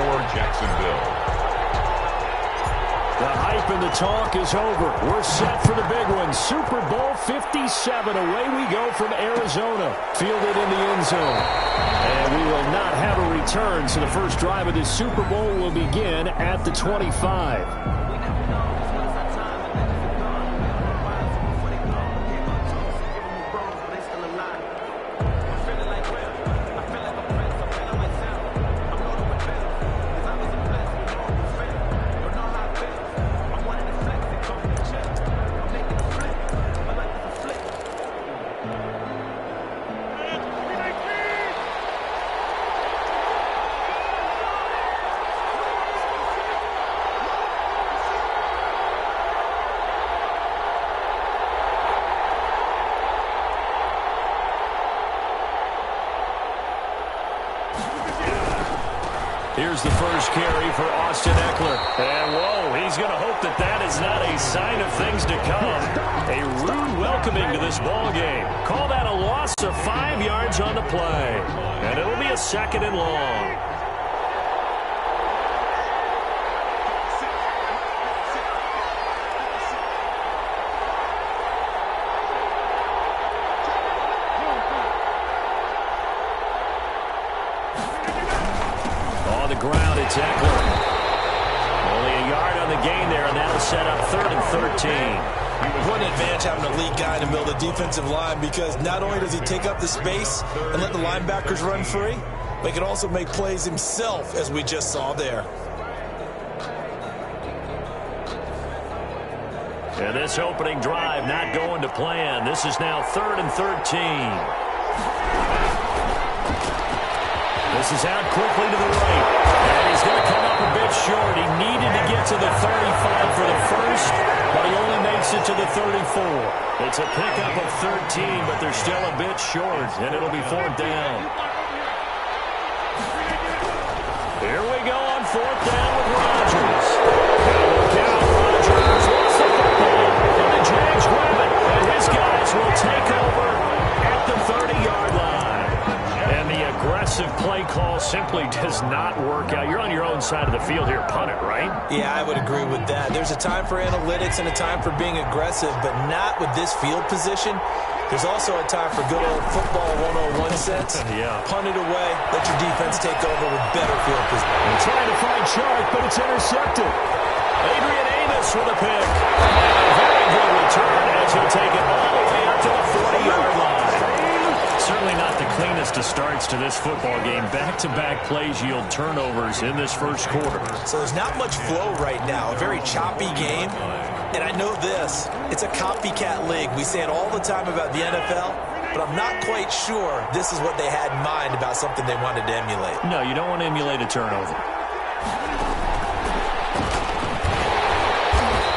for Jacksonville. The hype and the talk is over. We're set for the big one. Super Bowl 57. Away we go from Arizona. Fielded in the end zone. And we will not have a return, so the first drive of this Super Bowl will begin at the 25. Here's the first carry for Austin Eckler. And, whoa, he's going to hope that that is not a sign of things to come. A rude welcoming to this ball game. Call that a loss of 5 yards on the play. And it'll be a 2nd and long. Ground, it's Eckler. Only a yard on the gain there, and that'll set up 3rd and 13. What an advantage having a lead guy in the middle of the defensive line, because not only does he take up the space and let the linebackers run free, but he can also make plays himself, as we just saw there. And this opening drive not going to plan. This is now 3rd and 13. This is out quickly to the right. And he's going to come up a bit short. He needed to get to the 35 for the first, but he only makes it to the 34. It's a pickup of 13, but they're still a bit short, and it'll be 4th down. Here we go on 4th down with Rodgers. Look out, Rodgers wants the football, and the Jags grab it, and his guys will take over at the 30-yard line. And the aggressive play call simply does not work out. You're on your own side of the field here. Punt it, right? Yeah, I would agree with that. There's a time for analytics and a time for being aggressive, but not with this field position. There's also a time for good old football 101 sense. Yeah. Punt it away. Let your defense take over with better field position. They're trying to find Chark, but it's intercepted. Adrian Amos with a pick. And a very good return as he'll take it all the way up to the 40-yard line. Certainly not the cleanest of starts to this football game. Back-to-back plays yield turnovers in this first quarter. So there's not much flow right now. A very choppy game. And I know this. It's a copycat league. We say it all the time about the NFL, but I'm not quite sure this is what they had in mind about something they wanted to emulate. No, you don't want to emulate a turnover.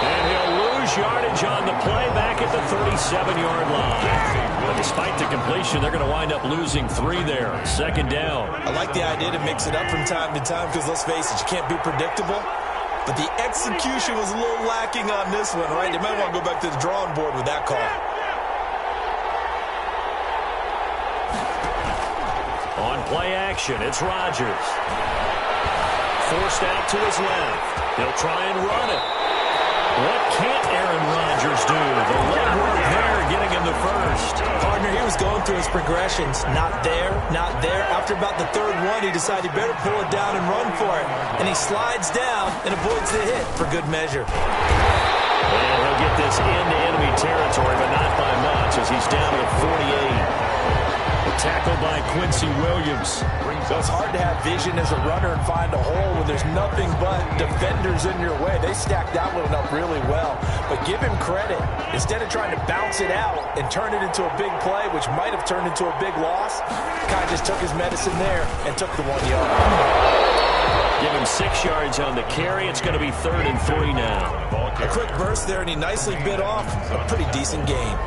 And he'll lose yardage on the play back at the 37-yard line. But despite the completion, they're going to wind up losing 3 there. 2nd down. I like the idea to mix it up from time to time because, let's face it, you can't be predictable. But the execution was a little lacking on this one, right? They might want to go back to the drawing board with that call. On play action, it's Rodgers. Forced out to his left. He'll try and run it. What can't Aaron Rodgers do? The legwork there getting him the first. Partner, he was going through his progressions. Not there, not there. After about the 3rd one, he decided he better pull it down and run for it. And he slides down and avoids the hit for good measure. And he'll get this into enemy territory, but not by much as he's down to the 48. Tackled by Quincy Williams. So it's hard to have vision as a runner and find a hole when there's nothing but defenders in your way. They stacked that one up really well. But give him credit. Instead of trying to bounce it out and turn it into a big play, which might have turned into a big loss, Kai just took his medicine there and took the 1 yard. Give him 6 yards on the carry. It's going to be 3rd and 3 now. A quick burst there, and he nicely bit off a pretty decent gain.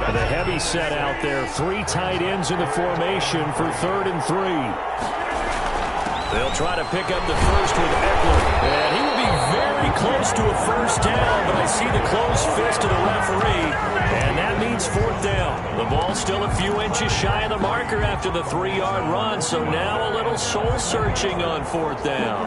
The heavy set out there. 3 tight ends in the formation for 3rd and 3. They'll try to pick up the first with Eckler. And he will be very close to a first down, but I see the closed fist of the referee, and that means 4th down. The ball still Still a few inches shy of the marker after the 3-yard run, so now a little soul-searching on 4th down.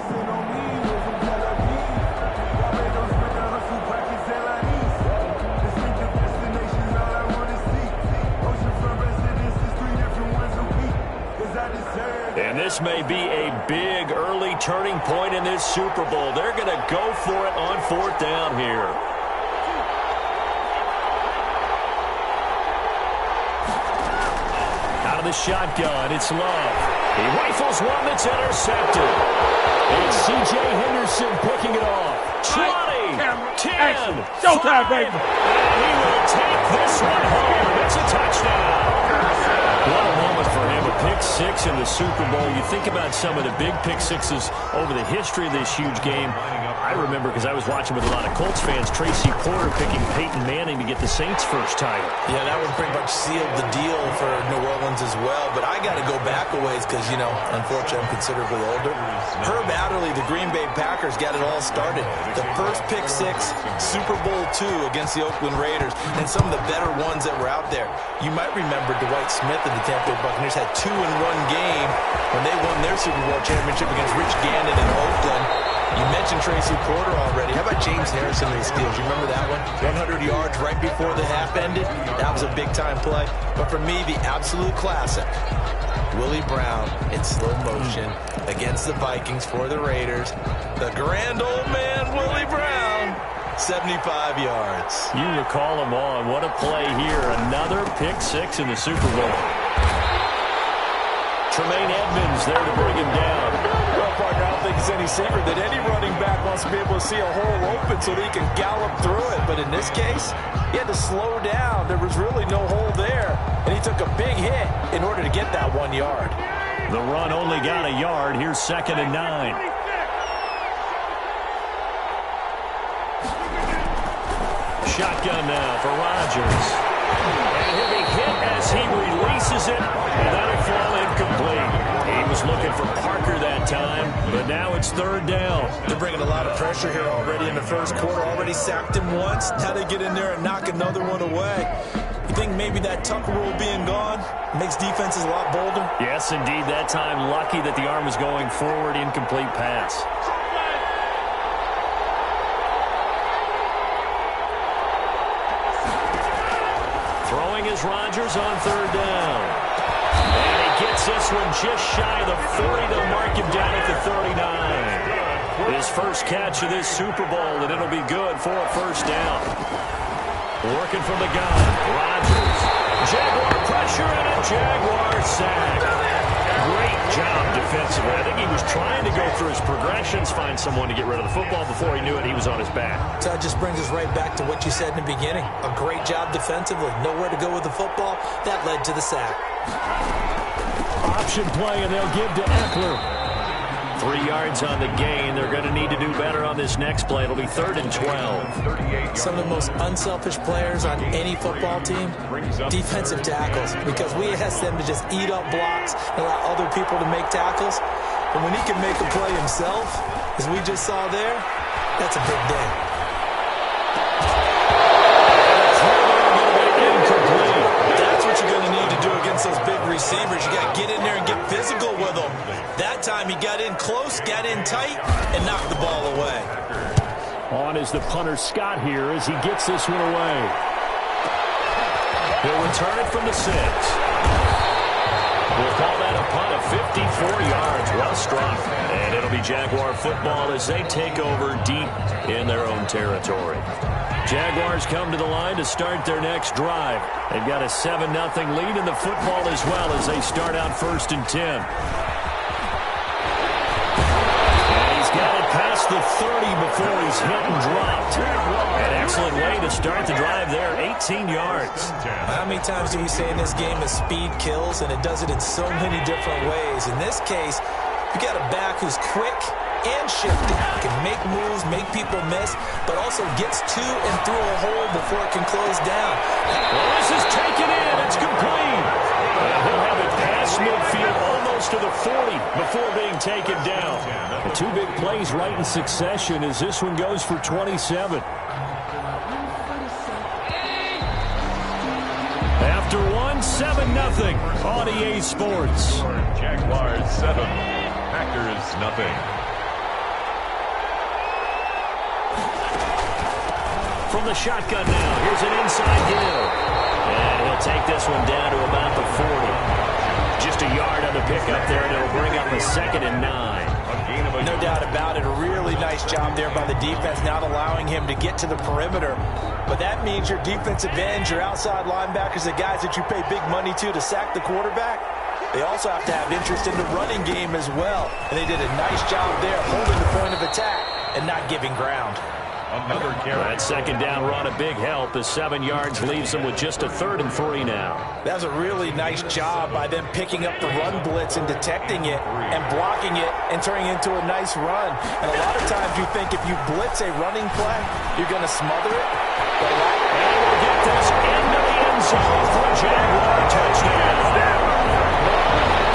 And this may be a big early turning point in this Super Bowl. They're going to go for it on 4th down here. Out of the shotgun, it's Love. He rifles one that's intercepted. It's C.J. Henderson picking it off. 20, 10, Showtime, baby. And he will take this one home. It's a touchdown. What a moment for him, a pick six in the Super Bowl. You think about some of the big pick sixes over the history of this huge game. I remember, because I was watching with a lot of Colts fans, Tracy Porter picking Peyton Manning to get the Saints' first title. Yeah, that one pretty much sealed the deal for New Orleans as well. But I got to go back a ways because, you know, unfortunately I'm considerably older. Herb Adderley, the Green Bay Packers, got it all started. The first pick six, Super Bowl II against the Oakland Raiders, and some of the better ones that were out there. You might remember Dwight Smith of the Tampa Bay Buccaneers had 2 in one game when they won their Super Bowl championship against Rich Gannon in Oakland. You mentioned Tracy Porter already. How about James Harrison in the Steelers? You remember that one? 100 yards right before the half ended. That was a big-time play. But for me, the absolute classic, Willie Brown in slow motion against the Vikings for the Raiders. The grand old man, Willie Brown, 75 yards. You recall them all. What a play here. Another pick six in the Super Bowl. Tremaine Edmonds there to bring him down. Well, partner, I don't think it's any secret that any running back wants to be able to see a hole open so that he can gallop through it. But in this case, he had to slow down. There was really no hole there. And he took a big hit in order to get that 1 yard. The run only got a yard. Here's 2nd and 9. Shotgun now for Rodgers. And he'll be hit as he releases it, and that'll fall incomplete. He was looking for Parker that time, but now it's 3rd down. They're bringing a lot of pressure here already in the first quarter. Already sacked him once. Now they get in there and knock another one away. You think maybe that Tucker rule being gone makes defenses a lot bolder? Yes, indeed. That time, lucky that the arm was going forward, incomplete pass. Throwing is Rodgers on 3rd down. And he gets this one just shy of the 40. They'll mark him down at the 39. His first catch of this Super Bowl, and it'll be good for a 1st down. Working from the gun, Rodgers. Jaguar pressure and a Jaguar sack. Great job defensively. I think he was trying to go through his progressions, find someone to get rid of the football. Before he knew it, he was on his back. So that just brings us right back to what you said in the beginning. A great job defensively. Nowhere to go with the football. That led to the sack. Option play, and they'll give to Eckler. 3 yards on the gain. They're going to need to do better on this next play. It'll be 3rd and 12. Some of the most unselfish players on any football team, defensive tackles, because we ask them to just eat up blocks and allow other people to make tackles. But when he can make a play himself, as we just saw there, that's a big day. That's what you're going to need to do against those big receivers. You got to get in there and get physical with them. That time he got in close, got in tight, and knocked the ball away. On is the punter Scott here as he gets this one away. He'll return it from the 6. We'll call that a punt of 54 yards. Well struck. And it'll be Jaguar football as they take over deep in their own territory. Jaguars come to the line to start their next drive. They've got a 7-0 lead in the football as well as they start out 1st and 10. Got it past the 30 before he's hit and dropped. An excellent way to start the drive there, 18 yards. How many times do we say in this game that speed kills, and it does it in so many different ways? In this case, you got a back who's quick and shifty, can make moves, make people miss, but also gets to and through a hole before it can close down. Well, this is taken in. It's complete. He'll have it past midfield almost to the 40 before being taken down. The 2 big plays right in succession as this one goes for 27. After 1, It's 7-0 on EA Sports. Jaguars 7, Packers nothing. From the shotgun now, here's an inside Hill. And he'll take this one down to about the 40. Just a yard on the pickup there, and it'll bring up a 2nd and 9. No doubt about it. A really nice job there by the defense, not allowing him to get to the perimeter. But that means your defensive ends, your outside linebackers, the guys that you pay big money to sack the quarterback, they also have to have interest in the running game as well. And they did a nice job there holding the point of attack and not giving ground. Another carry. That 2nd down run, a big help as 7 yards leaves them with just a 3rd and 3 now. That was a really nice job by them picking up the run blitz and detecting it and blocking it and turning it into a nice run. And a lot of times you think if you blitz a running play, you're going to smother it. And we'll get this into the end zone for a Jaguar touchdown.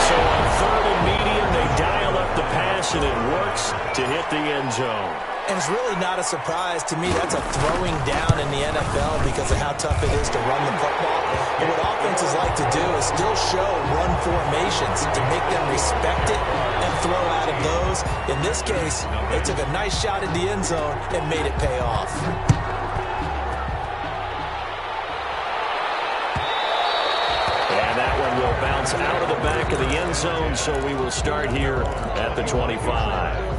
So on 3rd and medium, they dial up the pass, and it works to hit the end zone. And it's really not a surprise to me. That's a throwing down in the NFL because of how tough it is to run the football. But what offenses like to do is still show run formations to make them respect it and throw out of those. In this case, they took a nice shot in the end zone and made it pay off. And that one will bounce out of the back of the end zone, so we will start here at the 25.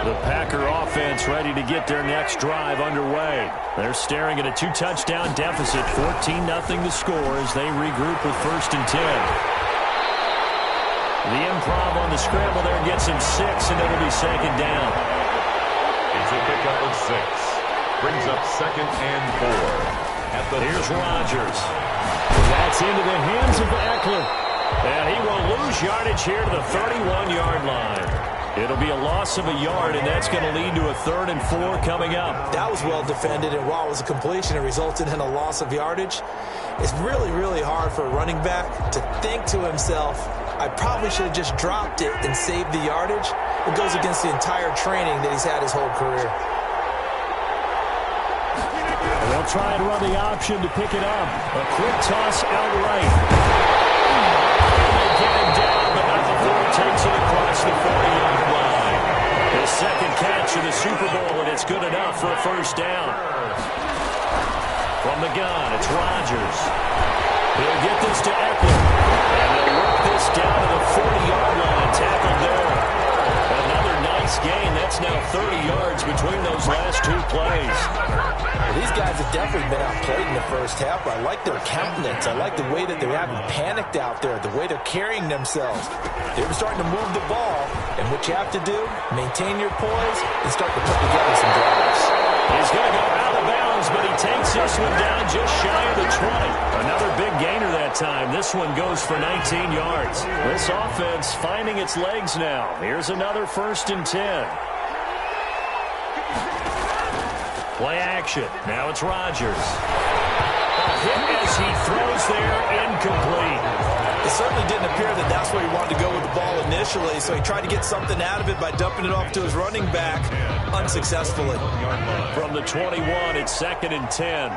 The Packer offense ready to get their next drive underway. They're staring at a 2-touchdown deficit, 14-0 to score as they regroup with 1st and 10. The improv on the scramble there gets him 6, and it'll be 2nd down. It's a pickup of 6. Brings up 2nd and 4. Here's Rodgers. That's into the hands of Eckler. And he will lose yardage here to the 31-yard line. It'll be a loss of a yard, and that's going to lead to a 3rd and 4 coming up. That was well defended, and while it was a completion, it resulted in a loss of yardage. It's really, really hard for a running back to think to himself, I probably should have just dropped it and saved the yardage. It goes against the entire training that he's had his whole career. They'll try and run the option to pick it up. A quick toss out right. They get him down, but not before he takes it across the 40-yard line. His 2nd catch of the Super Bowl, and it's good enough for a 1st down. From the gun, it's Rodgers. He'll get this to Eckler. And they'll work this down to the 40-yard line. Tackled there. Another nice gain. That's now 30 yards between those last 2 plays. These guys have definitely been outplayed in the first half. I like their countenance. I like the way that they haven't panicked out there, the way they're carrying themselves. They're starting to move the ball, and what you have to do, maintain your poise and start to put together some drives. He's going to go out of bounds, but he takes this one down just shy of the 20. Another big gainer that time. This one goes for 19 yards. This offense finding its legs now. Here's another 1st and 10. Play action. Now it's Rodgers. A hit as he throws there, incomplete. It certainly didn't appear that that's where he wanted to go with the ball initially, so he tried to get something out of it by dumping it off to his running back unsuccessfully. From the 21, it's 2nd and 10.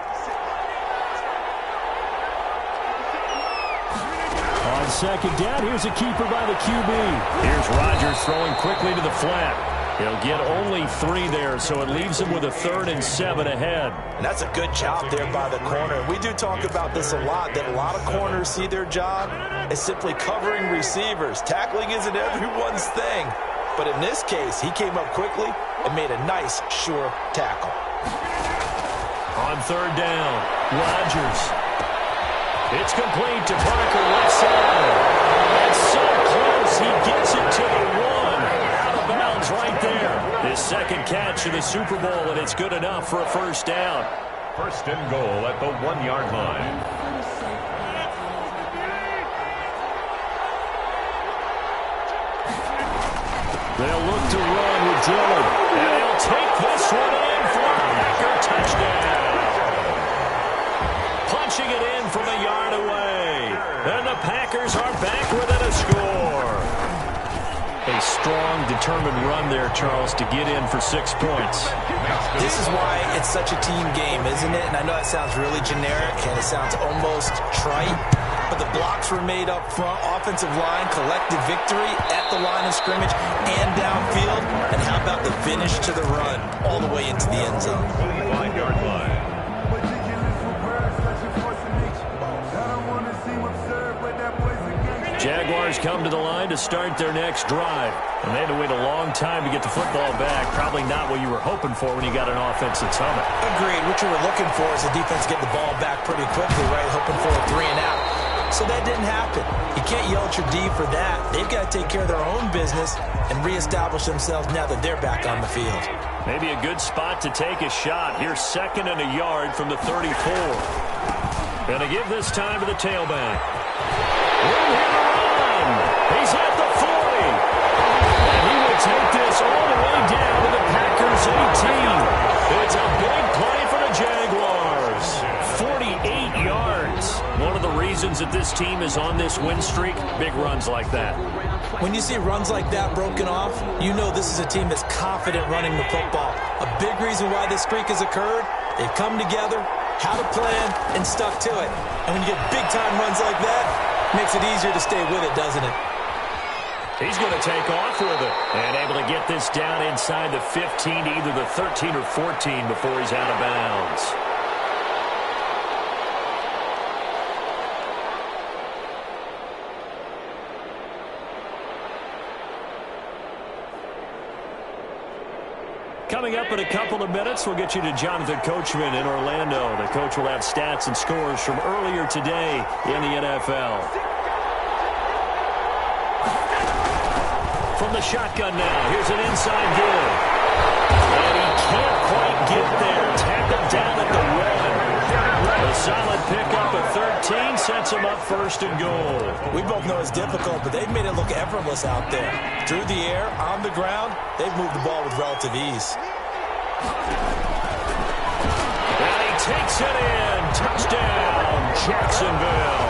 On 2nd down, here's a keeper by the QB. Here's Rodgers throwing quickly to the flat. He'll get only 3 there, so it leaves him with a 3rd and 7 ahead. And that's a good job there by the corner. We do talk about this a lot, that a lot of corners see their job as simply covering receivers. Tackling isn't everyone's thing. But in this case, he came up quickly and made a nice, sure tackle. On 3rd down, Rodgers. It's complete to Parker left side. That's so close. He gets it to the 1. Bounds right there. His 2nd catch of the Super Bowl, and it's good enough for a 1st down. 1st and goal at the 1-yard line. They'll look to run with Dillon. And he'll take this one in for a Packer touchdown. Punching it in from a yard away. And the Packers are back within a score. A a strong, determined run there, Charles, to get in for 6 points. This is why it's such a team game, isn't it? And I know it sounds really generic and it sounds almost trite, but the blocks were made up front, offensive line, collective victory at the line of scrimmage and downfield. And how about the finish to the run all the way into the end zone? 25-yard line. Jaguars come to the line to start their next drive. And they had to wait a long time to get the football back. Probably not what you were hoping for when you got an offense that's humming. Agreed. What you were looking for is the defense get the ball back pretty quickly, right? Hoping for a 3 and out. So that didn't happen. You can't yell at your D for that. They've got to take care of their own business and reestablish themselves now that they're back on the field. Maybe a good spot to take a shot. Here's 2nd and a yard from the 34. Gonna give this time to the tailback. Room here to run. He's at the 40. And he will take this all the way down to the Packers 18. It's a big play for the Jaguars. 48 yards. One of the reasons that this team is on this win streak, big runs like that. When you see runs like that broken off, you know this is a team that's confident running the football. A big reason why this streak has occurred, they've come together, had a plan, and stuck to it. And when you get big-time runs like that, it makes it easier to stay with it, doesn't it? He's going to take off with it and able to get this down inside the 15 to either the 13 or 14 before he's out of bounds. Coming up in a couple of minutes, we'll get you to Jonathan Coachman in Orlando. The coach will have stats and scores from earlier today in the NFL. From the shotgun now, here's an inside give. And he can't quite get there. Tackled down at the 1. A solid pickup at 13 sets him up 1st and goal. We both know it's difficult, but they've made it look effortless out there. Through the air, on the ground, they've moved the ball with relative ease. And he takes it in. Touchdown, Jacksonville.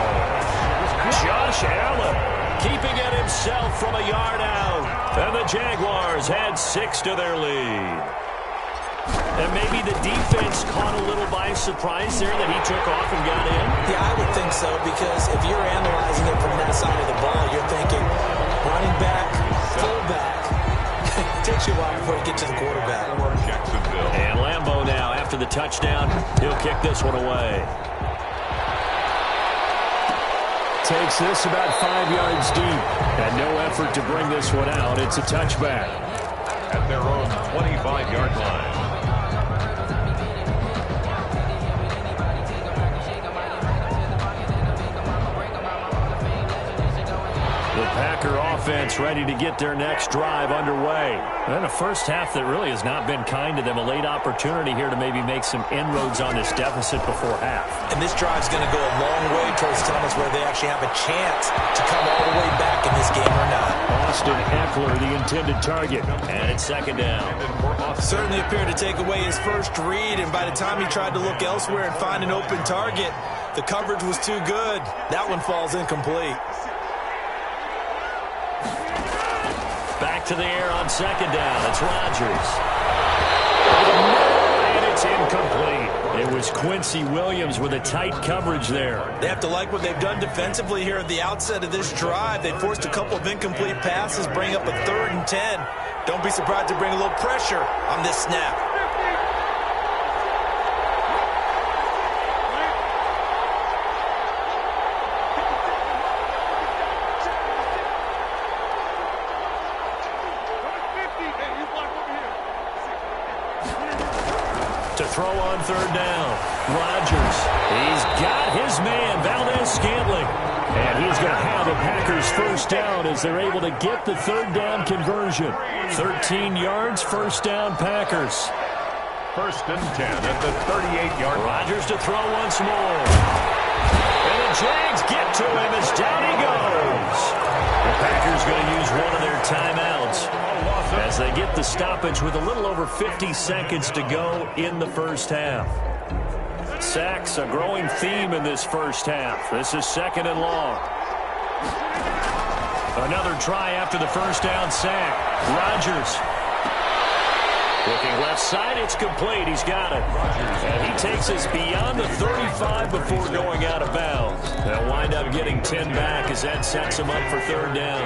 Josh Allen keeping it himself from a yard out. And the Jaguars had 6 to their lead. And maybe the defense caught a little by surprise there that he took off and got in? Yeah, I would think so, because if you're analyzing it from that side of the ball, you're thinking running back, fullback. It takes you a while before you get to the quarterback. And Lambeau now, after the touchdown, he'll kick this one away. Takes this about 5 yards deep. And no effort to bring this one out. It's a touchback. At their own 25-yard line. The Packer offense ready to get their next drive underway. And a first half that really has not been kind to them. A late opportunity here to maybe make some inroads on this deficit before half. And this drive's going to go a long way towards telling us whether they actually have a chance to come all the way back in this game or not. Austin Eckler, the intended target. And it's 2nd down. Certainly appeared to take away his first read, and by the time he tried to look elsewhere and find an open target, the coverage was too good. That one falls incomplete. Back to the air on 2nd down. It's Rodgers. And it's incomplete. It was Quincy Williams with a tight coverage there. They have to like what they've done defensively here at the outset of this drive. They forced a couple of incomplete passes, bring up a 3rd and 10. Don't be surprised to bring a little pressure on this snap. To throw on 3rd down. Rodgers. He's got his man, Valdez-Scantling. And he's going to have a Packers 1st down as they're able to get the 3rd down conversion. 13 yards, 1st down Packers. 1st and 10 at the 38-yard line. Rodgers to throw once more. And the Jags get to him as down he goes. The Packers going to use one of their timeouts as they get the stoppage with a little over 50 seconds to go in the first half. Sacks, a growing theme in this first half. This is 2nd and long. Another try after the first down sack. Rodgers. Looking left side, it's complete. He's got it. And he takes us beyond the 35 before going out of bounds. They'll wind up getting 10 back as that sets him up for third down.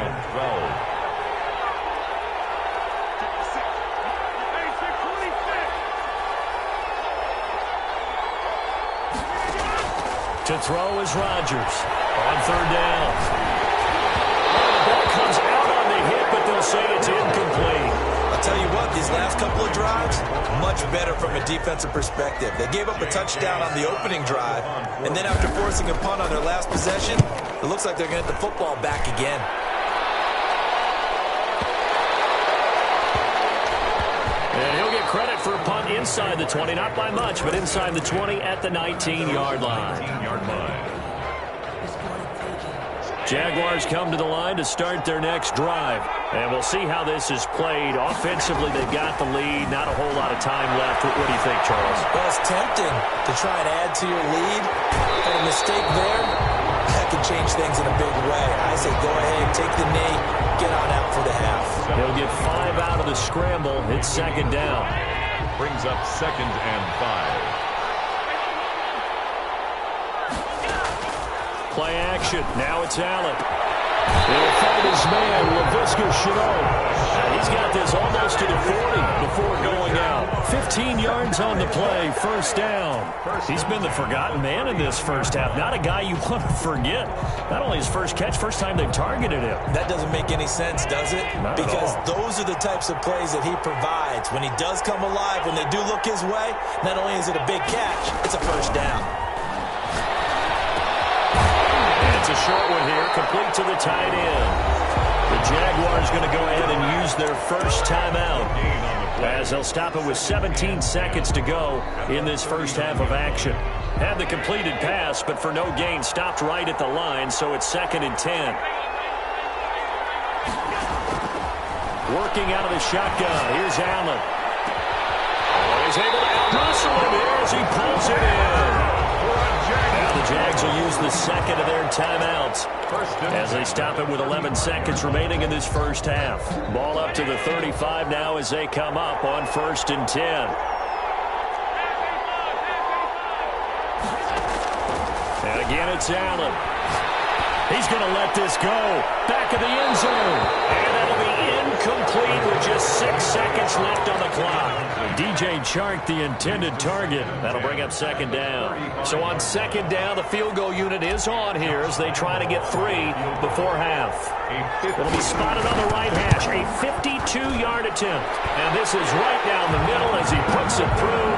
To throw is Rodgers on third down. The ball comes out on the hit, but they'll say it's incomplete. I'll tell you what, these last couple of drives, much better from a defensive perspective. They gave up a touchdown on the opening drive, and then after forcing a punt on their last possession, it looks like they're going to get the football back again. And he'll get credit for a punt inside the 20, not by much, but inside the 20 at the 19-yard line. Jaguars come to the line to start their next drive. And we'll see how this is played. Offensively, they've got the lead. Not a whole lot of time left. What do you think, Charles? Well, it's tempting to try and add to your lead. And a mistake there, that could change things in a big way. I say go ahead, take the knee, get on out for the half. He'll get 5 out of the scramble. It's second down. Brings up 2nd and 5. Play action. Now it's Allen. He'll find his man, Laviska Shenault. He's got this almost to the 40 before going out. 15 yards on the play, first down. He's been the forgotten man in this first half. Not a guy you want to forget. Not only his first catch, first time they've targeted him. That doesn't make any sense, does it? Not because at all. Those are the types of plays that he provides. When he does come alive, when they do look his way, not only is it a big catch, it's a first down. It's a short one here, complete to the tight end. The Jaguars going to go ahead and use their first timeout as they'll stop it with 17 seconds to go in this first half of action. Had the completed pass, but for no gain, stopped right at the line, so it's 2nd and 10. Working out of the shotgun, here's Allen. He's able to out-muscle him here as he pulls it in. Now the Jags will use the second of their timeouts as they stop it with 11 seconds remaining in this first half. Ball up to the 35 now as they come up on 1st and 10. And again, it's Allen. He's going to let this go. Back of the end zone. And that'll be incomplete with just 6 seconds left on the clock. DJ Chark, the intended target. That'll bring up second down. So on second down, the field goal unit is on here as they try to get 3 before half. It'll be spotted on the right hash. A 52-yard attempt. And this is right down the middle as he puts it through.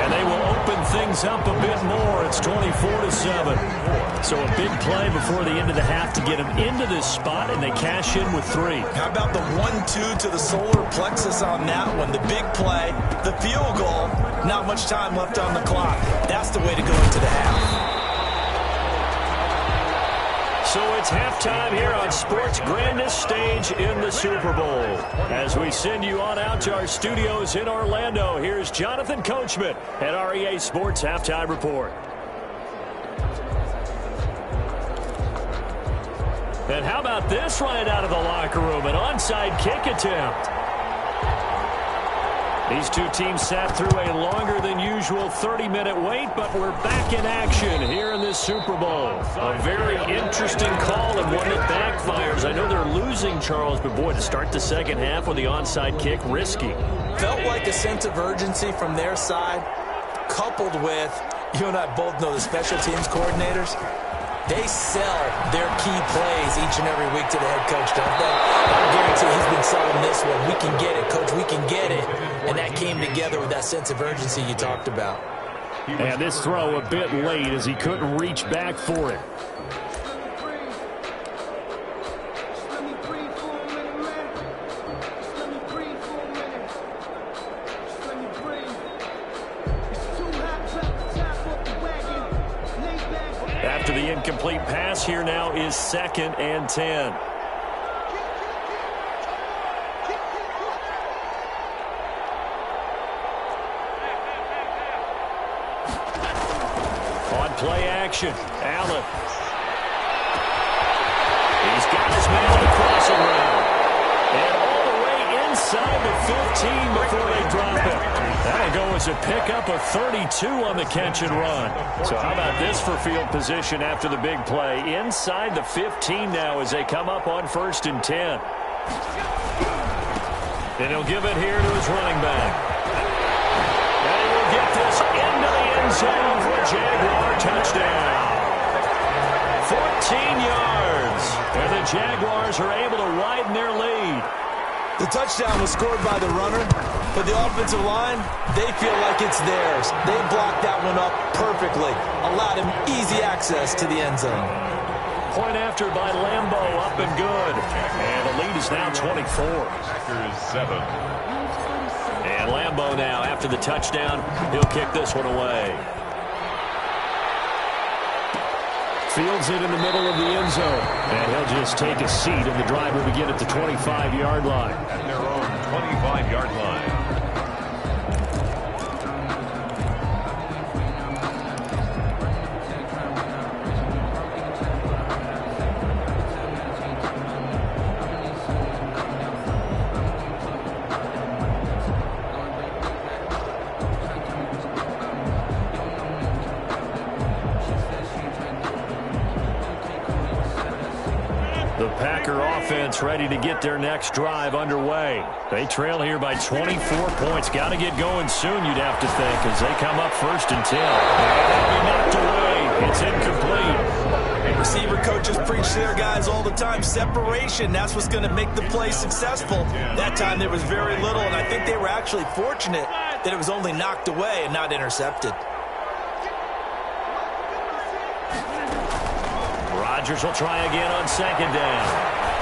And they will open things up a bit more. It's 24-7. So a big play before the end of the half to get him into this spot, and they cash in with 3. How about the 1-2 to the solar plexus on that one? The big play, the field goal, not much time left on the clock. That's the way to go into the half. So it's halftime here on sports' grandest stage in the Super Bowl. As we send you on out to our studios in Orlando, here's Jonathan Coachman at REA Sports Halftime Report. And how about this right out of the locker room? An onside kick attempt. These two teams sat through a longer than usual 30-minute wait, but we're back in action here in this Super Bowl. A very interesting call and one that backfires. I know they're losing, Charles, but boy, to start the second half with the onside kick, risky. Felt like a sense of urgency from their side, coupled with, you and I both know the special teams coordinators. They sell their key plays each and every week to the head coach, don't they? I guarantee he's been selling this one. We can get it, coach. We can get it. And that came together with that sense of urgency you talked about. And this throw a bit late as he couldn't reach back for it. After the incomplete pass, here now is 2nd and 10. On play action, Allen. He's got his man across inside the 15 before they drop it. That'll go as a pickup of 32 on the catch and run. So how about this for field position after the big play? Inside the 15 now as they come up on 1st and 10. And he'll give it here to his running back. And he will get this into the end zone for a Jaguar touchdown. 14 yards. And the Jaguars are able to widen their lead. The touchdown was scored by the runner, but the offensive line, they feel like it's theirs. They blocked that one up perfectly, allowed him easy access to the end zone. Point after by Lambo, up and good. And the lead is now 24. Packers 7. And Lambo now, after the touchdown, he'll kick this one away. Fields it in the middle of the end zone. And he'll just take a seat, and the drive will begin at the 25-yard line. At their own 25-yard line. The Packer offense ready to get their next drive underway. They trail here by 24 points. Got to get going soon, you'd have to think, as they come up 1st and 10. That'll be knocked away. It's incomplete. Receiver coaches preach their guys all the time. Separation, that's what's going to make the play successful. That time there was very little, and I think they were actually fortunate that it was only knocked away and not intercepted. Rodgers will try again on 2nd down.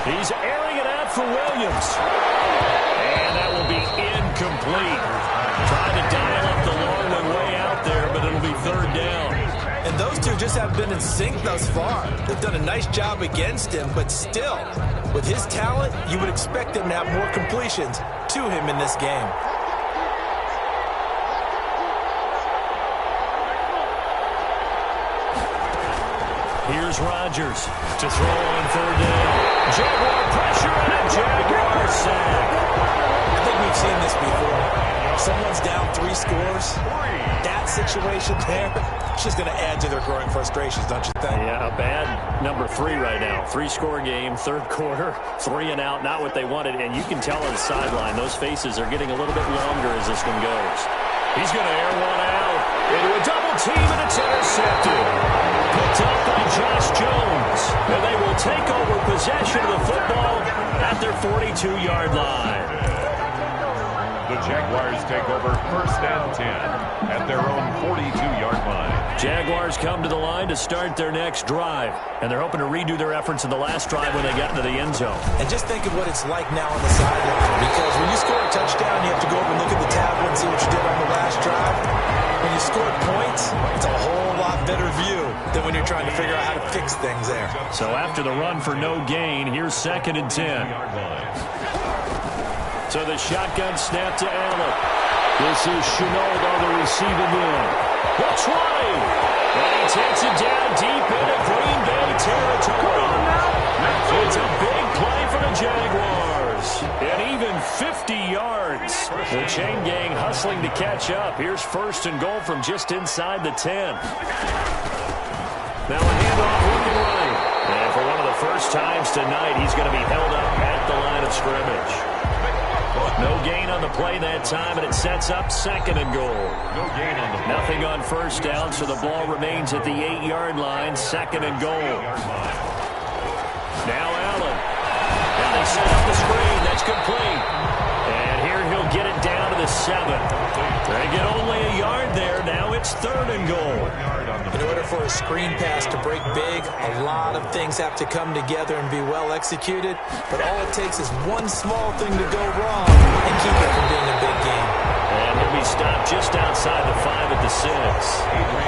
He's airing it out for Williams. And that will be incomplete. Trying to dial up the long one way out there, but it'll be 3rd down. And those two just haven't been in sync thus far. They've done a nice job against him, but still, with his talent, you would expect him to have more completions to him in this game. Here's Rodgers to throw on 3rd down. Jaguar pressure and a Jaguar sack. I think we've seen this before. Someone's down 3 scores. That situation there, it's just going to add to their growing frustrations, don't you think? Yeah, a bad number 3 right now. 3-score game, 3rd quarter, 3 and out, not what they wanted. And you can tell on the sideline, those faces are getting a little bit longer as this one goes. He's going to air one out into a double team, and it's intercepted. Picked up by Josh Jones. And they will take over possession of the football at their 42-yard line. The Jaguars take over 1st and 10 at their own 42-yard line. Jaguars come to the line to start their next drive. And they're hoping to redo their efforts in the last drive when they got into the end zone. And just think of what it's like now on the sideline. Because when you score a touchdown, you have to go over and look at the tablet and see what you did on the last drive. When you score points, it's a whole lot better view than when you're trying to figure out how to fix things there. So after the run for no gain, here's 2nd and 10. So the shotgun snap to Allen. This is Chenault on the receiving end. He'll try. And he takes it down deep into Green Bay territory. It's a big play for the Jaguars. And even 50 yards. The chain gang hustling to catch up. Here's 1st and goal from just inside the 10. Now a handoff looking right. And for one of the first times tonight, he's going to be held up at the line of scrimmage. No gain on the play that time, and it sets up 2nd and goal. No gain on the play. Nothing on 1st down, so the ball remains at the 8-yard line, 2nd and goal. Now Allen. And they set up the screen. That's complete. And here he'll get it down to the 7. They get only a yard there. Now it's 3rd and goal. In order for a screen pass to break big, a lot of things have to come together and be well executed. But all it takes is one small thing to go wrong and keep it from being a big game. And he'll be stopped just outside the 5 at the 6.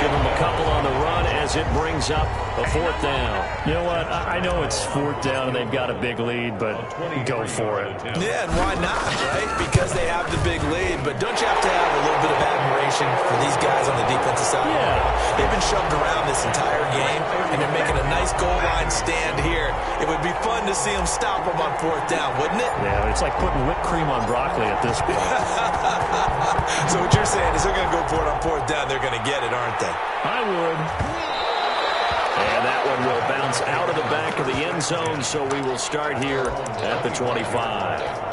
Give him a couple on the run as it brings up a 4th down. You know what? I know it's 4th down and they've got a big lead, but go for it. Yeah, and why not, right? Because they have the big lead. But don't you have to have a little bit of admiration for these guys on the defensive side? Yeah. They've been shoved around this entire game, and they're making a nice nice goal line stand here. It would be fun to see him stop him on 4th down, wouldn't it? Yeah, it's like putting whipped cream on broccoli at this point. So what you're saying is they're going to go for it on 4th down. They're going to get it, aren't they? I would. And that one will bounce out of the back of the end zone, so we will start here at the 25.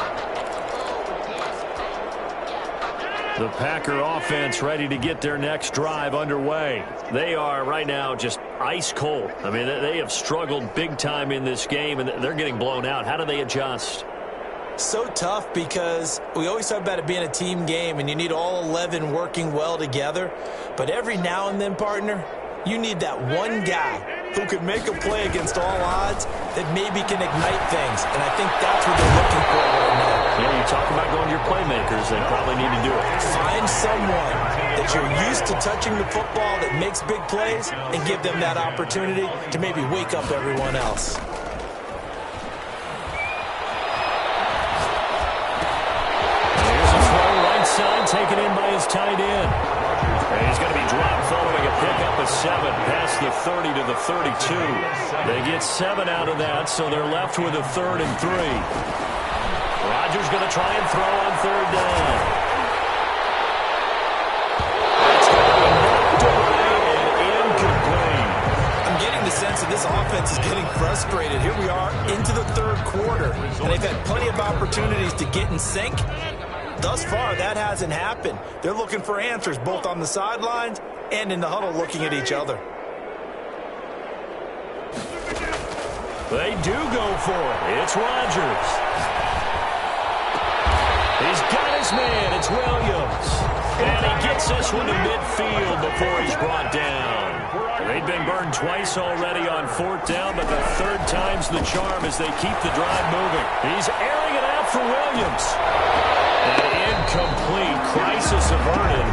The Packer offense ready to get their next drive underway. They are right now just ice cold. I mean, they have struggled big time in this game, and they're getting blown out. How do they adjust? So tough because we always talk about it being a team game, and you need all 11 working well together. But every now and then, partner, you need that one guy who could make a play against all odds that maybe can ignite things. And I think that's what they're looking for right now. Yeah, you talk about going to your playmakers. They probably need to do it. Find someone that you're used to touching the football that makes big plays and give them that opportunity to maybe wake up everyone else. Here's a throw right side taken in by his tight end. And he's going to be dropped following a pickup of 7 past the 30 to the 32. They get 7 out of that, so they're left with a 3rd and 3. Rodgers going to try and throw on 3rd down. That's going to be knocked away and incomplete. I'm getting the sense that this offense is getting frustrated. Here we are into the 3rd quarter, and they've had plenty of opportunities to get in sync. Thus far, that hasn't happened. They're looking for answers both on the sidelines and in the huddle looking at each other. They do go for it. It's Rodgers. He's got his man. It's Williams. And he gets this one to midfield before he's brought down. They've been burned twice already on 4th down, but the 3rd time's the charm as they keep the drive moving. He's airing it out for Williams. An incomplete. Crisis averted.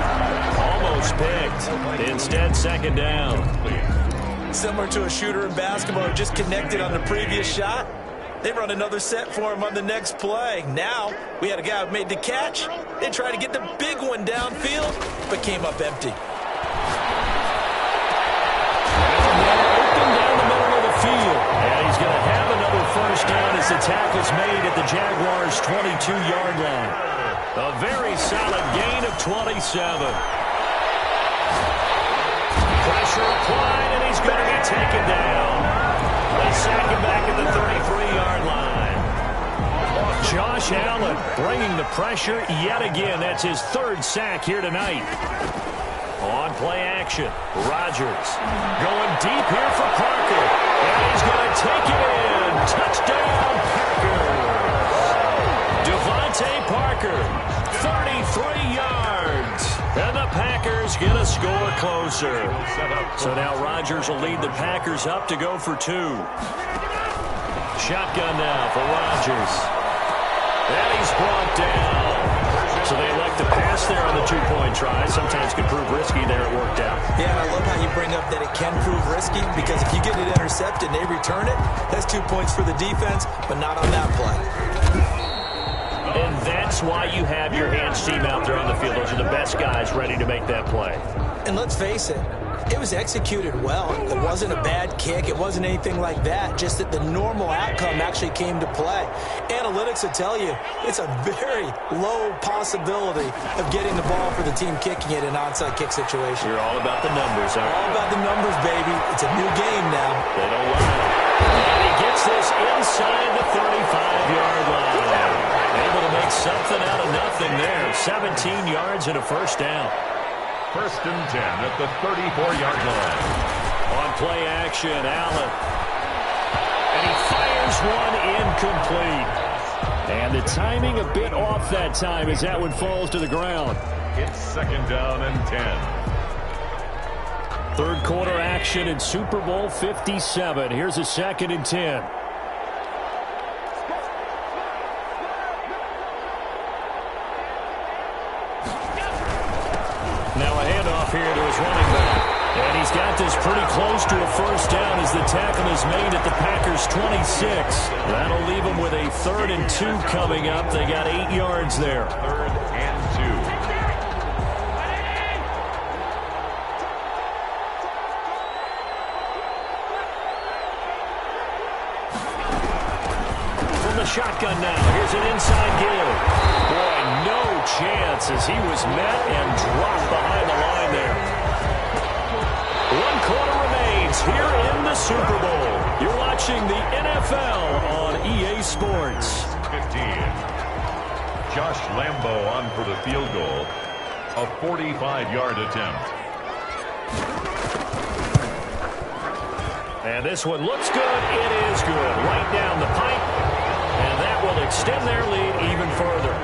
Almost picked. Instead, 2nd down. Similar to a shooter in basketball who just connected on the previous shot. They run another set for him on the next play. Now, we had a guy who made the catch. They tried to get the big one downfield, but came up empty. Open down the middle of the field. And he's going to have another 1st down as the tackle's made at the Jaguars' 22-yard line. A very solid gain of 27. Pressure applied, and he's going to be taken down. They sack him back at the 33-yard line. Josh Allen bringing the pressure yet again. That's his 3rd sack here tonight. On play action, Rodgers going deep here for Parker. And he's going to take it in. Touchdown, Packers. Devontae Parker, 33 yards. And the Packers get a score closer. So now Rodgers will lead the Packers up to go for 2. Shotgun now for Rodgers. And he's brought down. So they elect to pass there on the 2-point try. Sometimes could prove risky there. It worked out. Yeah, and I love how you bring up that it can prove risky because if you get it intercepted and they return it, that's 2 points for the defense, but not on that play. And that's why you have your hands team out there on the field. Those are the best guys ready to make that play. And let's face it, it was executed well. It wasn't a bad kick. It wasn't anything like that. Just that the normal outcome actually came to play. Analytics will tell you it's a very low possibility of getting the ball for the team kicking it in an onside kick situation. You're all about the numbers, aren't you? All about the numbers, baby. It's a new game now. They don't lie. And he gets this inside the 35-yard line. Able to make something out of nothing there. 17 yards and a 1st down. 1st and 10 at the 34-yard line. On play action, Allen. And he fires one incomplete. And the timing a bit off that time as that one falls to the ground. It's 2nd down and 10. 3rd quarter action in Super Bowl 57. Here's a 2nd and 10. Now a handoff here to his running back. And he's got this pretty close to a 1st down as the tackle is made at the Packers' 26. That'll leave them with a 3rd and 2 coming up. They got 8 yards there. 3rd and 2. the shotgun now. Here's an inside give. Boy, no chance as he was met and dropped behind the line there. 1 quarter remains here in the Super Bowl. You're watching the NFL on EA Sports. 15. Josh Lambo on for the field goal. A 45-yard attempt. And this one looks good. It is good. Right down the pipe. And that will extend their lead even further.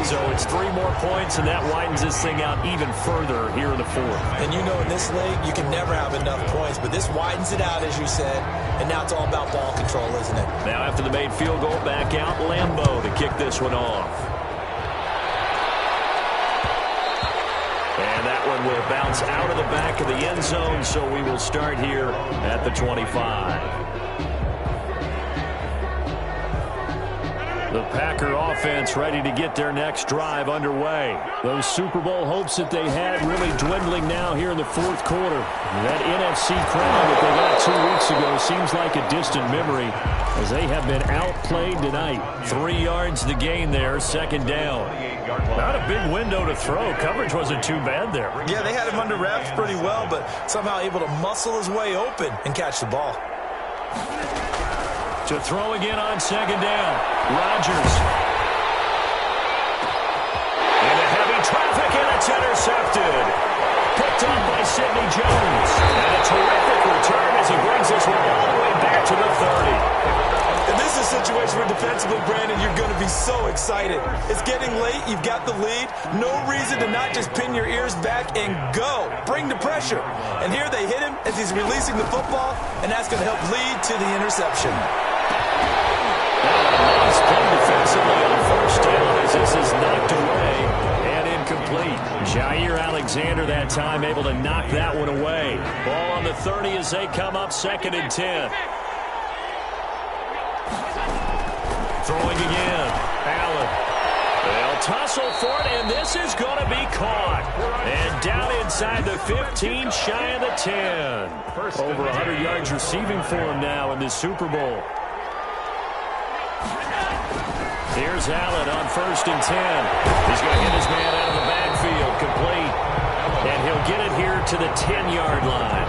So it's 3 more points, and that widens this thing out even further here in the fourth. And you know in this league, you can never have enough points, but this widens it out, as you said, and now it's all about ball control, isn't it? Now after the made field goal, back out Lambo to kick this one off. And that one will bounce out of the back of the end zone, so we will start here at the 25. The Packer offense ready to get their next drive underway. Those Super Bowl hopes that they had really dwindling now here in the fourth quarter. That NFC crown that they got 2 weeks ago seems like a distant memory as they have been outplayed tonight. 3 yards to gain there, second down. Not a big window to throw. Coverage wasn't too bad there. Yeah, they had him under wraps pretty well, but somehow able to muscle his way open and catch the ball. To throw again on second down. Rodgers. Into heavy traffic, and it's intercepted. Picked up by Sidney Jones. And a terrific return as he brings this one all the way back to the 30. And this is a situation where defensively, Brandon, you're going to be so excited. It's getting late. You've got the lead. No reason to not just pin your ears back and go. Bring the pressure. And here they hit him as he's releasing the football, and that's going to help lead to the interception. Nice play defensively on first down as this is knocked away and incomplete. Jair Alexander that time able to knock that one away. Ball on the 30 as they come up, 2nd and 10. Throwing again. Allen. They'll tussle for it, and this is going to be caught. And down inside the 15, shy of the 10. Over 100 yards receiving for him now in this Super Bowl. Here's Allen on 1st and 10. He's going to get his man out of the backfield, complete. And he'll get it here to the 10-yard line.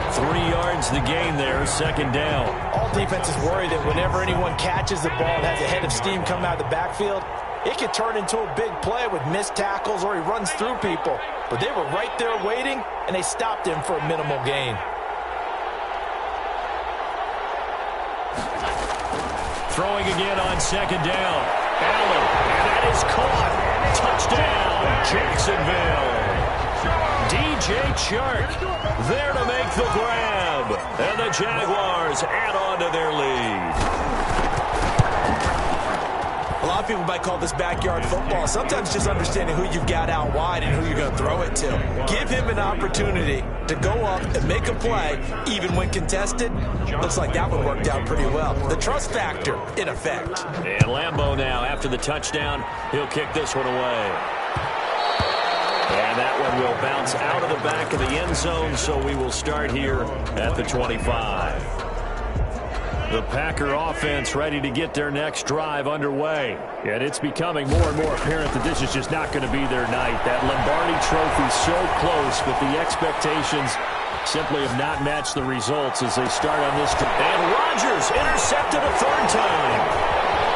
3 yards the gain there, second down. All defenses worry that whenever anyone catches the ball and has a head of steam come out of the backfield, it could turn into a big play with missed tackles or he runs through people. But they were right there waiting, and they stopped him for a minimal gain. Throwing again on second down. Allen, and that is caught. Touchdown, Jacksonville. DJ Chark there to make the grab. And the Jaguars add on to their lead. A lot of people might call this backyard football. Sometimes just understanding who you've got out wide and who you're going to throw it to. Give him an opportunity to go up and make a play, even when contested. Looks like that one worked out pretty well. The trust factor, in effect. And Lambo now, after the touchdown, he'll kick this one away. And that one will bounce out of the back of the end zone, so we will start here at the 25. The Packer offense ready to get their next drive underway. And it's becoming more and more apparent that this is just not going to be their night. That Lombardi trophy so close, but the expectations simply have not matched the results as they start on this drive. And Rodgers intercepted a 3rd time.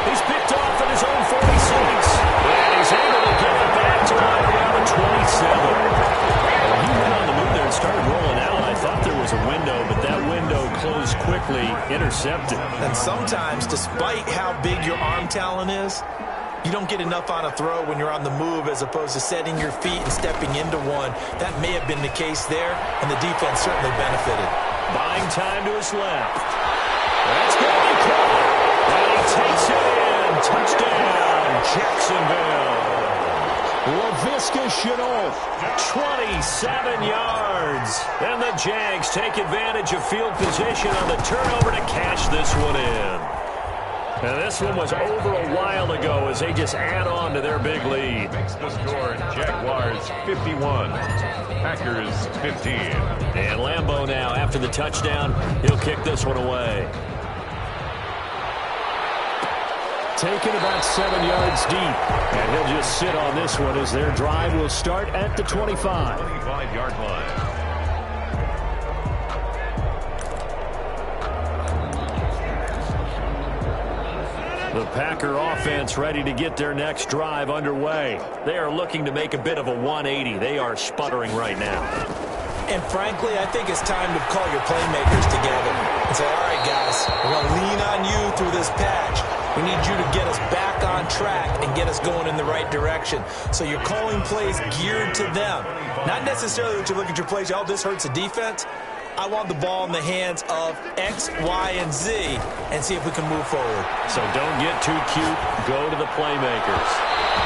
He's picked off at his own 46. And he's able to get it back to right around the 27. He went on the move there and started rolling out. I thought there was a window, but that window closed quickly, intercepted. And sometimes, despite how big your arm talent is, you don't get enough on a throw when you're on the move as opposed to setting your feet and stepping into one. That may have been the case there, and the defense certainly benefited. Buying time to his left. That's going to be caught. And he takes it in. Touchdown, Jacksonville. Laviska Shenault, 27 yards. And the Jags take advantage of field position on the turnover to cash this one in. And this one was over a while ago as they just add on to their big lead. Makes the score Jaguars 51, Packers 15. And Lambo now, after the touchdown, he'll kick this one away. taken about 7 yards deep. And he'll just sit on this one as their drive will start at the 25. 25-yard line. The Packer offense ready to get their next drive underway. They are looking to make a bit of a 180. They are sputtering right now. And frankly, I think it's time to call your playmakers together and say, all right, guys, we're going to lean on you through this patch. We need you to get us back on track and get us going in the right direction. So you're calling plays geared to them. Not necessarily that you look at your plays, oh, this hurts the defense. I want the ball in the hands of X, Y, and Z and see if we can move forward. So don't get too cute. Go to the playmakers.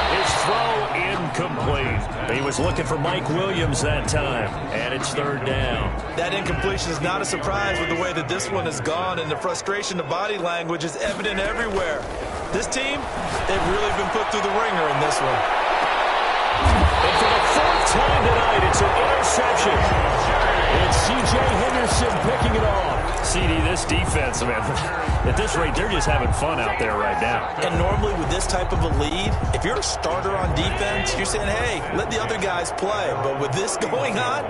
His throw incomplete. He was looking for Mike Williams that time, and it's third down. That incompletion is not a surprise with the way that this one has gone, and the frustration, the body language is evident everywhere. This team, they've really been put through the ringer in this one. And for the fourth time tonight, it's an interception. It's C.J. Henderson picking it off. CD, this defense, man, at this rate, they're just having fun out there right now. And normally with this type of a lead, if you're a starter on defense, you're saying, hey, let the other guys play. But with this going on,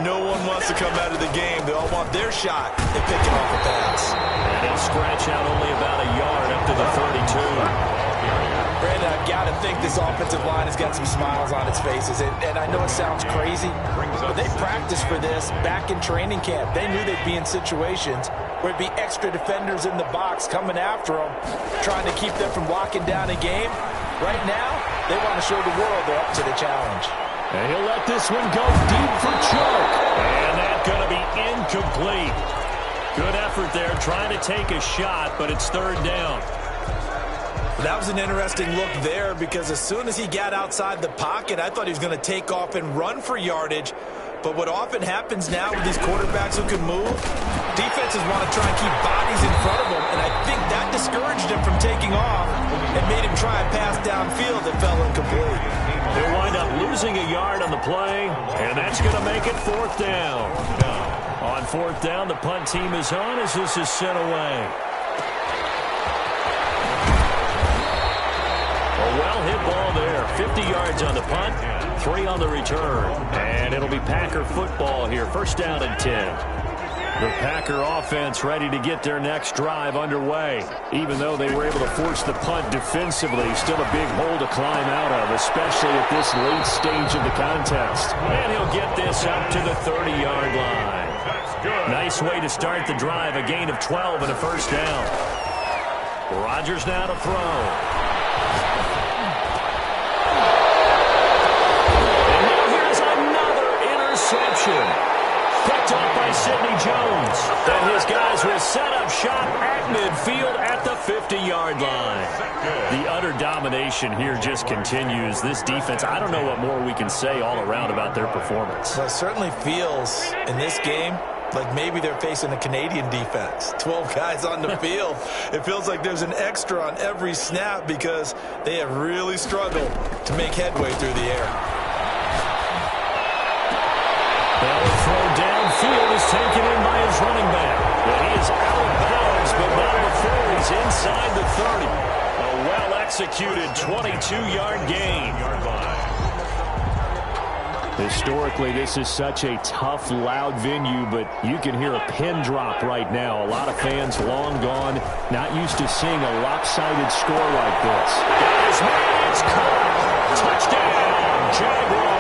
no one wants to come out of the game. They all want their shot at picking off a pass. And he'll scratch out only about a yard up to the 32. Brandon, I've got to think this offensive line has got some smiles on its faces. And I know it sounds crazy, but they practiced for this back in training camp. They knew they'd be in situations where it'd be extra defenders in the box coming after them, trying to keep them from locking down a game. Right now, they want to show the world they're up to the challenge. And he'll let this one go deep for choke. And that's going to be incomplete. Good effort there, trying to take a shot, but it's third down. That was an interesting look there because as soon as he got outside the pocket, I thought he was going to take off and run for yardage. But what often happens now with these quarterbacks who can move, defenses want to try and keep bodies in front of them, and I think that discouraged him from taking off and made him try a pass downfield that fell incomplete. He'll wind up losing a yard on the play, and that's going to make it fourth down. On fourth down, the punt team is on as this is sent away. A well-hit ball there. 50 yards on the punt, 3 on the return. And it'll be Packer football here. First down and 10. The Packer offense ready to get their next drive underway. Even though they were able to force the punt defensively, still a big hole to climb out of, especially at this late stage of the contest. And he'll get this up to the 30-yard line. Nice way to start the drive. A gain of 12 and a first down. Rodgers now to throw. Picked off by Sidney Jones. And his guys will set up shop at midfield at the 50-yard line. The utter domination here just continues. This defense, I don't know what more we can say all around about their performance. Well, it certainly feels in this game like maybe they're facing a Canadian defense. 12 guys on the field. It feels like there's an extra on every snap because they have really struggled to make headway through the air. They'll throw downfield is taken in by his running back. And he is out of bounds, but not before he's inside the 30. A well-executed 22-yard gain. Historically, this is such a tough, loud venue, but you can hear a pin drop right now. A lot of fans long gone, not used to seeing a lopsided score like this. Got his man, it's caught. Touchdown, Jaguars.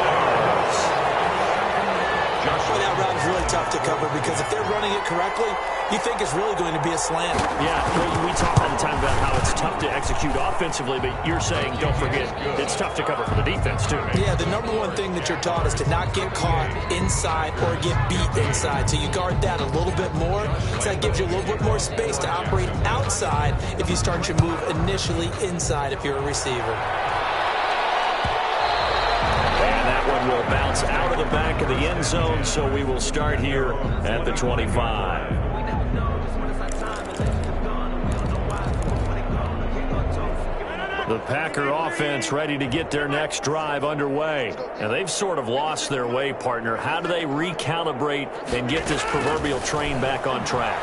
That route is really tough to cover because if they're running it correctly, you think it's really going to be a slant. Yeah, we talk all the time about how it's tough to execute offensively, but you're saying, don't forget, it's tough to cover for the defense, too. Yeah, the number one thing that you're taught is to not get caught inside or get beat inside. So you guard that a little bit more. So that gives you a little bit more space to operate outside if you start your move initially inside if you're a receiver. Will bounce out of the back of the end zone, so we will start here at the 25. The Packer offense ready to get their next drive underway. And they've sort of lost their way, partner. How do they recalibrate and get this proverbial train back on track?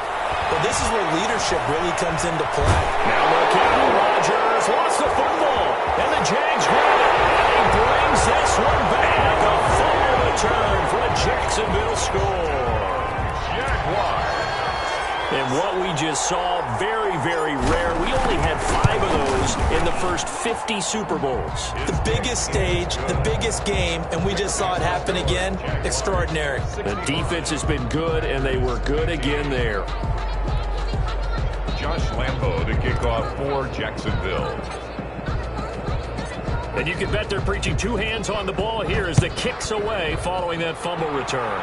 Well, this is where leadership really comes into play. Now look out, Rodgers He's lost the football. And the Jags grab it. And he brings this one back. A fumble return for a Jacksonville score. Jaguars. And what we just saw, very, very rare. We only had 5 of those in the first 50 Super Bowls. The biggest stage, the biggest game, and we just saw it happen again. Extraordinary. The defense has been good, and they were good again there. Josh Lambo to kick off for Jacksonville. And you can bet they're preaching 2 hands on the ball here as the kick's away following that fumble return.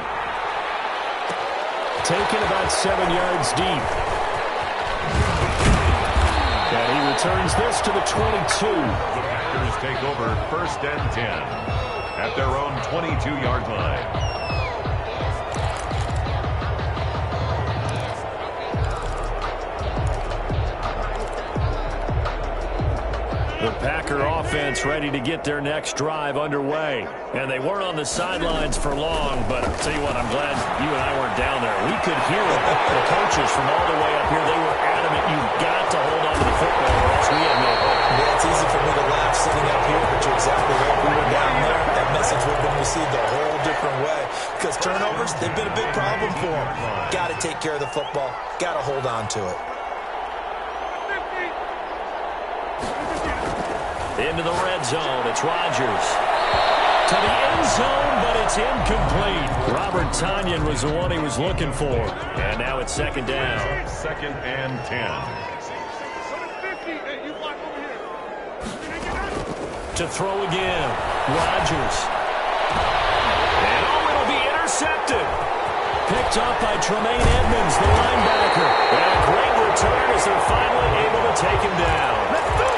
Taken about 7 yards deep. And he returns this to the 22. The Packers take over 1st and 10 at their own 22-yard line. The Packer offense ready to get their next drive underway. And they weren't on the sidelines for long, but I'll tell you what, I'm glad you and I weren't down there. We could hear it. The coaches from all the way up here, they were adamant. You've got to hold on to the football or else we have no hope. Yeah, it's easy for me to laugh sitting up here, but you're exactly right. We were down there. That message would have been received a whole different way. Because turnovers, they've been a big problem for them. Got to take care of the football. Got to hold on to it. Into the red zone. It's Rodgers. To the end zone, but it's incomplete. Robert Tonyan was the one he was looking for. And now it's 2nd down. 2nd and 10. To throw again. Rodgers. And it'll be intercepted. Picked up by Tremaine Edmonds, the linebacker. And a great return as they're finally able to take him down.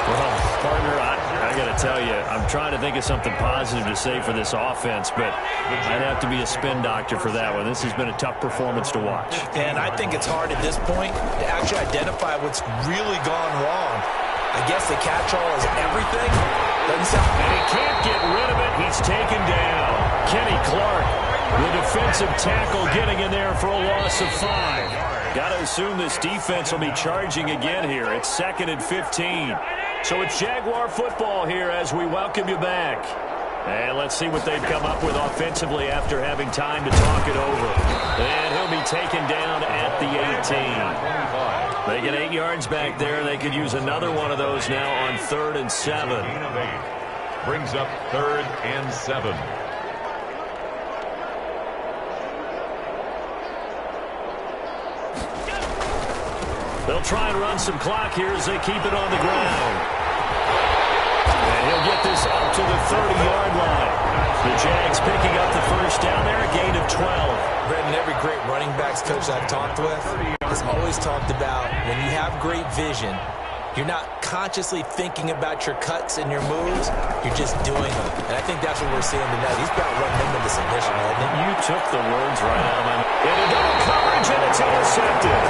Well, partner, I got to tell you, I'm trying to think of something positive to say for this offense, but I'd have to be a spin doctor for that one. This has been a tough performance to watch. And I think it's hard at this point to actually identify what's really gone wrong. I guess the catch-all is everything. Doesn't sound... And he can't get rid of it. He's taken down. Kenny Clark, the defensive tackle, getting in there for a loss of 5. Got to assume this defense will be charging again here. It's 2nd and 15. So it's Jaguar football here as we welcome you back. And let's see what they've come up with offensively after having time to talk it over. And he'll be taken down at the 18. They get 8 yards back there. They could use another one of those now on 3rd and 7. Brings up 3rd and 7. They'll try and run some clock here as they keep it on the ground. And he'll get this up to the 30-yard line. The Jags picking up the 1st down there, a gain of 12. Brendan, every great running backs coach I've talked with has always talked about when you have great vision, you're not consciously thinking about your cuts and your moves. You're just doing them. And I think that's what we're seeing tonight. He's about running them into submission, hasn't he? You took the words right out of my mouth. Into double coverage, and it's intercepted.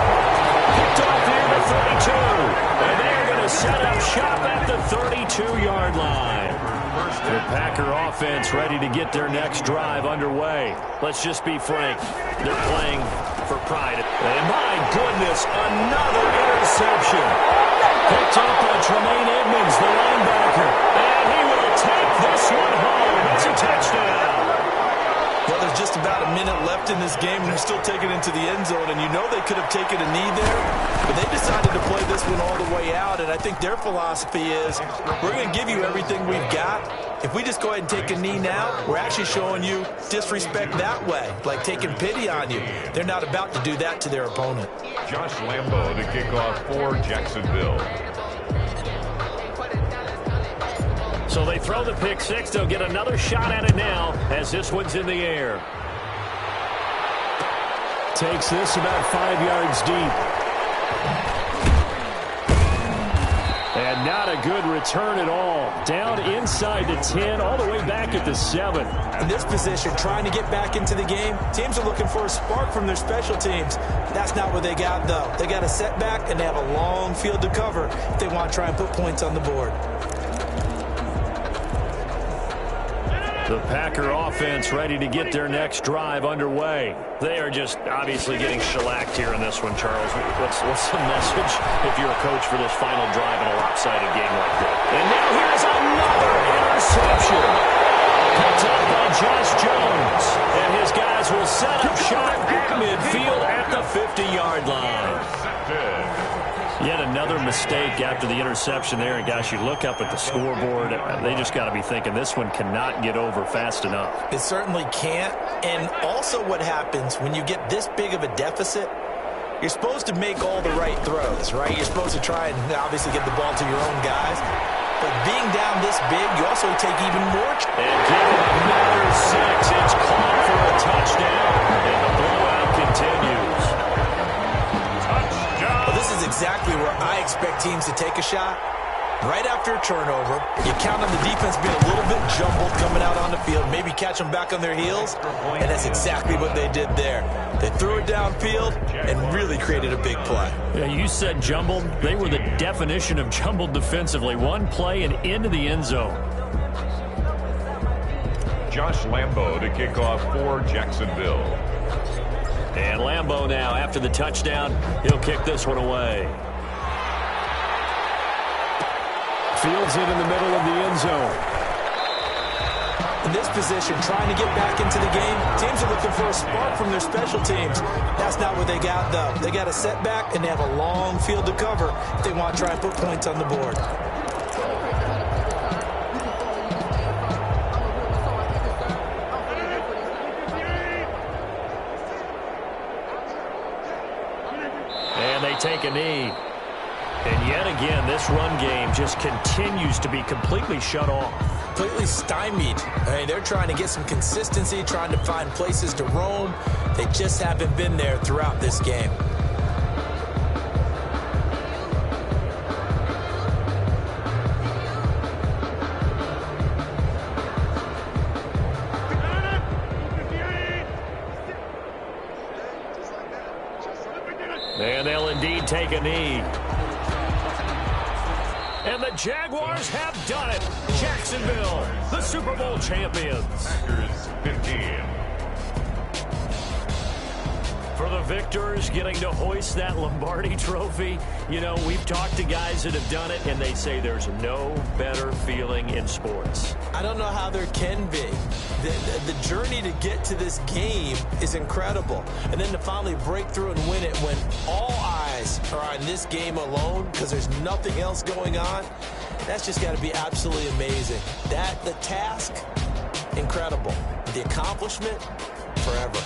Picked off here to 32. And they're going to set up shop at the 32-yard line. The Packer offense ready to get their next drive underway. Let's just be frank. They're playing for pride. And my goodness, another interception. Picked up by Tremaine Edmonds, the linebacker. And he will take this one home. It's a touchdown. Well, there's just about a minute left in this game, and they're still taking it into the end zone. And you know they could have taken a knee there, but they decided to play this one all the way out. And I think their philosophy is, we're going to give you everything we've got. If we just go ahead and take a knee now, we're actually showing you disrespect that way, like taking pity on you. They're not about to do that to their opponent. Josh Lambo to kick off for Jacksonville. So they throw the pick six. They'll get another shot at it now as this one's in the air. Takes this about 5 yards deep. And not a good return at all. Down inside the 10, all the way back at the 7. In this position, trying to get back into the game, teams are looking for a spark from their special teams. That's not what they got, though. They got a setback, and they have a long field to cover if they want to try and put points on the board. The Packer offense ready to get their next drive underway. They are just obviously getting shellacked here in this one, Charles. What's the message if you're a coach for this final drive in a lopsided game like that? And now here's another interception. Picked up by Josh Jones. And his guys will set up shop at midfield at the 50-yard line. Yet another mistake after the interception there. And, gosh, you look up at the scoreboard. They just got to be thinking this one cannot get over fast enough. It certainly can't. And also what happens when you get this big of a deficit, you're supposed to make all the right throws, right? You're supposed to try and obviously get the ball to your own guys. But being down this big, you also take even more. And give it another 6. It's caught for a touchdown. And the blowout continues. This is exactly where I expect teams to take a shot. Right after a turnover, you count on the defense being a little bit jumbled coming out on the field, maybe catch them back on their heels, and that's exactly what they did there. They threw it downfield and really created a big play. Yeah, you said jumbled. They were the definition of jumbled defensively. One play and into the end zone. Josh Lambo to kick off for Jacksonville. And Lambo now, after the touchdown, he'll kick this one away. Fields it in the middle of the end zone. In this position, trying to get back into the game, teams are looking for a spark from their special teams. That's not what they got, though. They got a setback, and they have a long field to cover if they want to try and put points on the board. Take a knee. And yet again, this run game just continues to be completely shut off. Completely stymied. I mean, they're trying to get some consistency, trying to find places to roam. They just haven't been there throughout this game. And they'll indeed take a knee. And the Jaguars have done it. Jacksonville, the Super Bowl champions. Packers 15. For the victors, getting to hoist that Lombardi trophy, you know, we've talked to guys that have done it, and they say there's no better feeling in sports. I don't know how there can be. The journey to get to this game is incredible. And then to finally break through and win it when all eyes are on this game alone because there's nothing else going on, that's just got to be absolutely amazing. The task, incredible. The accomplishment, forever.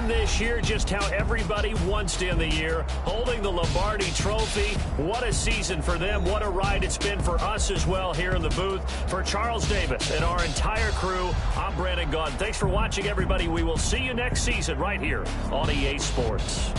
This year, just how everybody wants to end the year, holding the Lombardi trophy. What a season for them. What a ride it's been for us as well here in the booth. For Charles Davis and our entire crew, I'm Brandon Gaudin. Thanks for watching, everybody. We will see you next season right here on EA Sports.